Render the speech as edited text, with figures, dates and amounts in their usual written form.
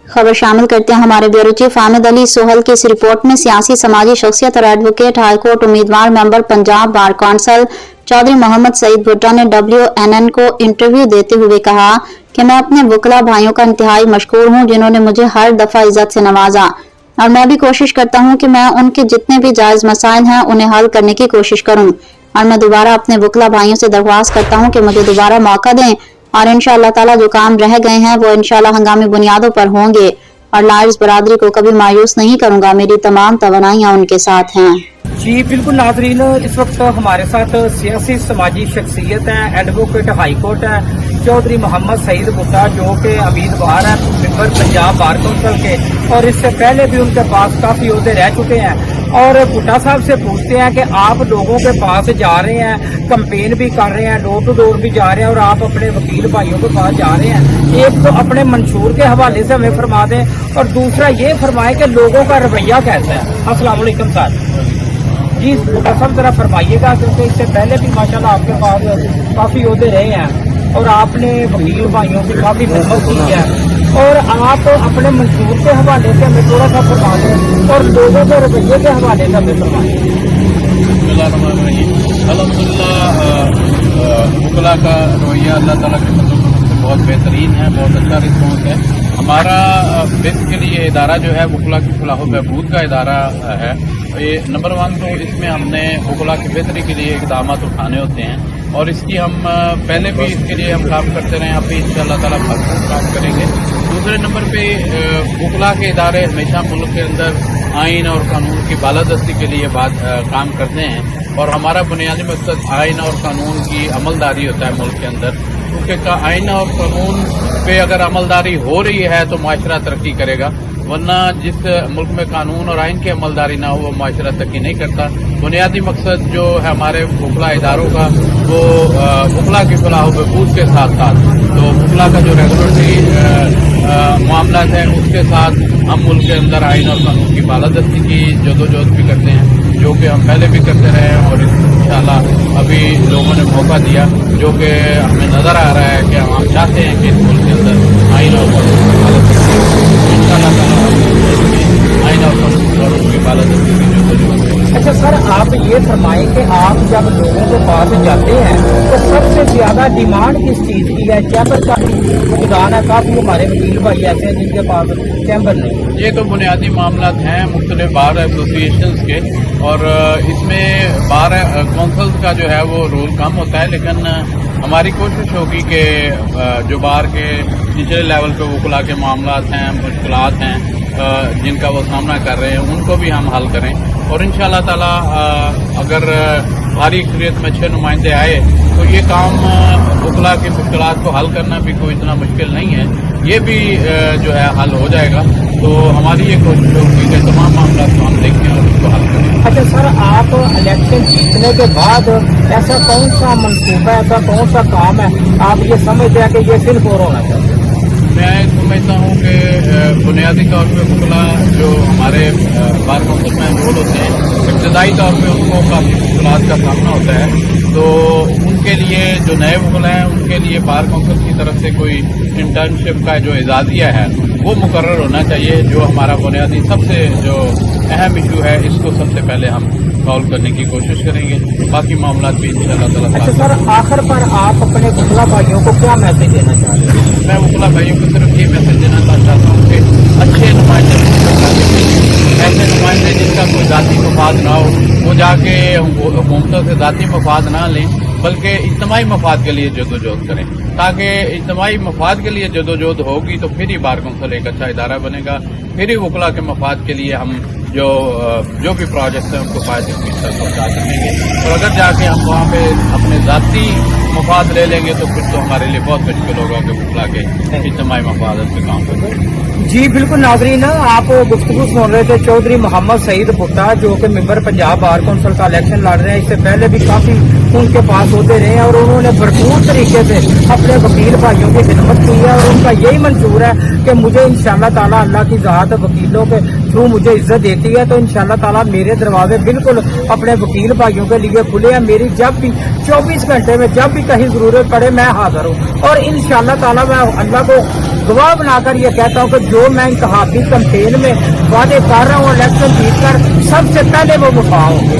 खबर शामिल करते हैं हमारे ब्यूरो चीफ हामिद अली सोहल की इस रिपोर्ट में सियासी समाजी शख्सियत और एडवोकेट हाईकोर्ट उम्मीदवार member Punjab bar council Chaudhry Mohammad Saeed Bhutta ने WNN को इंटरव्यू देते हुए कहा कि मैं अपने वकला भाइयों का इंतहाई मशकूर हूं जिन्होंने मुझे हर दफा इज्जत से नवाजा और मैं भी कोशिश करता हूं कि मैं उनके जितने भी जायज मसाइल हैं उन्हें हल करने की कोशिश करूं और मैं दोबारा अपने वकला भाइयों से दरख्वास्त करता हूं कि मुझे दोबारा मौका दें और इंशाअल्लाह ताला जो काम रह गए हैं वो इंशाअल्लाह हंगामी बुनियादों पर होंगे और लायर्स बरादरी को कभी मायूस नहीं करूंगा। मेरी तमाम तवानाइयां उनके साथ हैं। जी बिल्कुल नाजरीन, इस वक्त हमारे साथ सियासी समाजी शख्सियत है, एडवोकेट हाईकोर्ट है चौधरी मोहम्मद सईद भुट्टा जो कि उम्मीदवार है मेंबर पंजाब बार कौंसिल के और इससे पहले भी उनके पास काफी ओहदे रह चुके हैं। और भुट्टा साहब से पूछते हैं कि आप लोगों के पास जा रहे हैं, कैंपेन भी कर रहे हैं, डोर टू डोर भी जा रहे हैं और आप अपने वकील भाइयों के पास जा रहे हैं। एक तो अपने मंशूर के हवाले से हमें फरमा दें और दूसरा ये फरमाएं कि लोगों का रवैया कैसा है। अस्सलाम वालेकुम सर। जी भुट्टा साहब जरा फरमाइएगा क्योंकि इससे पहले भी माशाल्लाह आपके पास काफी ओहदे रहे हैं और आपने वकील भाइयों की काफी खिदमत की है और आप अपने मंशूर के हवाले से हमें थोड़ा सा फरमा दें और लोगों के रवैये के हवाले से हमें फरमाएं। अल्हम्दुलिल्लाह वकला का रवैया अल्लाह ताला के फजल से बहुत बेहतरीन है, बहुत अच्छा रिस्पॉन्स है। हमारा बेसिकली ये इदारा जो है वकला की फलाह व बहबूद का इदारा है। ये नंबर 1 तो इसमें हमने वकला की बेहतरी के लिए इक़दाम उठाने होते हैं और इसकी हम पहले भी इसके लिए हम काम करते रहे, अब भी इंशाअल्लाह ताला भरपूर काम करेंगे। दूसरे नंबर पे वकला के इदारे हमेशा मुल्क के अंदर आइन और कानून की बालादस्ती के लिए काम करते हैं और हमारा बुनियादी मकसद आइन और कानून की अमलदारी होता है मुल्क के अंदर, क्योंकि आइन और कानून पे अगर अमलदारी हो रही है तो माशरा तरक्की करेगा, वरना जिस मुल्क में कानून और आइन की अमलदारी ना हो वो माशरा तरक्की नहीं करता। बुनियादी मकसद जो है हमारे वकला इदारों का वो वकला की फलाह व बहबूद के साथ साथ तो वकला का जो रेगुलेटरी मामला है उसके साथ हम मुल्क के अंदर आइन और कानून की बालादस्ती की जदोजहद भी करते हैं, जो कि हम पहले भी करते रहे हैं और इंशाअल्लाह अभी लोगों ने मौका दिया जो कि हमें नजर आ रहा है कि हम चाहते हैं कि इस मुल्क के अंदर आइन और कानून की बालादस्ती इंशाअल्लाह आइन और कानून की बालादस्ती की जदोजहद। अच्छा सर, आप ये फरमाएं कि आप जब लोगों के पास जाते हैं तो सबसे ज्यादा डिमांड किस चीज की है? चैम्बर का भुगतान है, काफी हमारे वकील भाई ऐसे हैं जिनके पास चैम्बर नहीं। ये तो बुनियादी मामला हैं मुख्तलिफ बार एसोसिएशन के और इसमें बार कौंसिल का जो है वो रोल कम होता है, लेकिन हमारी कोशिश होगी कि जो बार के निचले लेवल पे वकला के मामला हैं, मुश्किलात हैं जिनका वो सामना कर रहे हैं उनको भी हम हल करें और इंशाअल्लाह ताला अगर भारी अक्सरियत में अच्छे नुमाइंदे आए तो ये काम वकला की मुश्किलात को हल करना भी कोई इतना मुश्किल नहीं है, ये भी जो है हल हो जाएगा। तो हमारी ये कोशिश होगी कि तमाम मामला को हम देखें और उसको हल करें। अच्छा सर, आप इलेक्शन जीतने के बाद ऐसा कौन सा मनसूबा, ऐसा कौन सा काम है आप ये समझते हैं कि ये सिर्फ और होना चाहिए? मैं समझता हूँ कि बुनियादी तौर पे वकला जो हमारे बार कौंसिल में रोल होते हैं, इब्तदाई तौर पे उनको काफ़ी मुश्किलात का सामना होता है, तो उनके लिए जो नए वकला हैं उनके लिए बार कौंसिल की तरफ से कोई इंटर्नशिप का जो एजाज़िया है वो मुकर्रर होना चाहिए, जो हमारा बुनियादी सबसे जो अहम इशू है इसको सबसे पहले हम सॉल्व करने की कोशिश करेंगे, बाकी मामला भी इंशाअल्लाह ताला। अच्छा सर, आखिर पर आप अपने वकला भाइयों को क्या मैसेज देना चाहते हैं? मैं वकला भाइयों को सिर्फ ये मैसेज देना चाहता हूँ कि अच्छे नुमाइंदे, ऐसे नुमाइंदे जिनका कोई ज़ाती मफाद ना हो वो जाके हुकूमतों से ज़ाती मफाद ना लें बल्कि इज्तिमाई मफाद के लिए जदोजहद करें, ताकि इज्तिमाई मफाद के लिए जदोजहद होगी तो फिर ही बार कौंसिल एक अच्छा इदारा बनेगा, फिर ही वकला के मफाद के लिए हम जो भी प्रोजेक्ट हैं उनको फायदे की तरफ पहुँचा सकेंगे। और अगर जाके हम वहाँ पे अपने ज़ाती मफाद ले लेंगे तो फिर तो हमारे लिए बहुत मुश्किल होगा कि वकला के इज्तिमाई मफादत पे काम करें। जी बिल्कुल नाजरीन, आप गुफ्तगू सुन रहे थे चौधरी मोहम्मद सईद भुट्टा जो कि मेंबर पंजाब बार कौंसिल का इलेक्शन लड़ रहे हैं। इससे पहले भी काफी उनके पास होते रहे और उन्होंने भरपूर तरीके से अपने वकील भाइयों की खिदमत की है और उनका यही मंशूर है कि मुझे इंशाअल्लाह ताला अल्लाह की ज़ात वकीलों के थ्रू मुझे इज्जत देती है, तो इंशाअल्लाह ताला मेरे दरवाजे बिल्कुल अपने वकील भाइयों के लिए खुले हैं। मेरी जब भी 24 घंटे में जब भी कहीं जरूरत पड़े मैं हाजिर हूँ और इंशाअल्लाह ताला मैं अल्लाह को गवाह बनाकर ये कहता हूँ कि जो मैं इंतखाबी कैंपेन में वादे कर रहा हूँ, इलेक्शन जीत कर सबसे पहले वो वफा होंगे।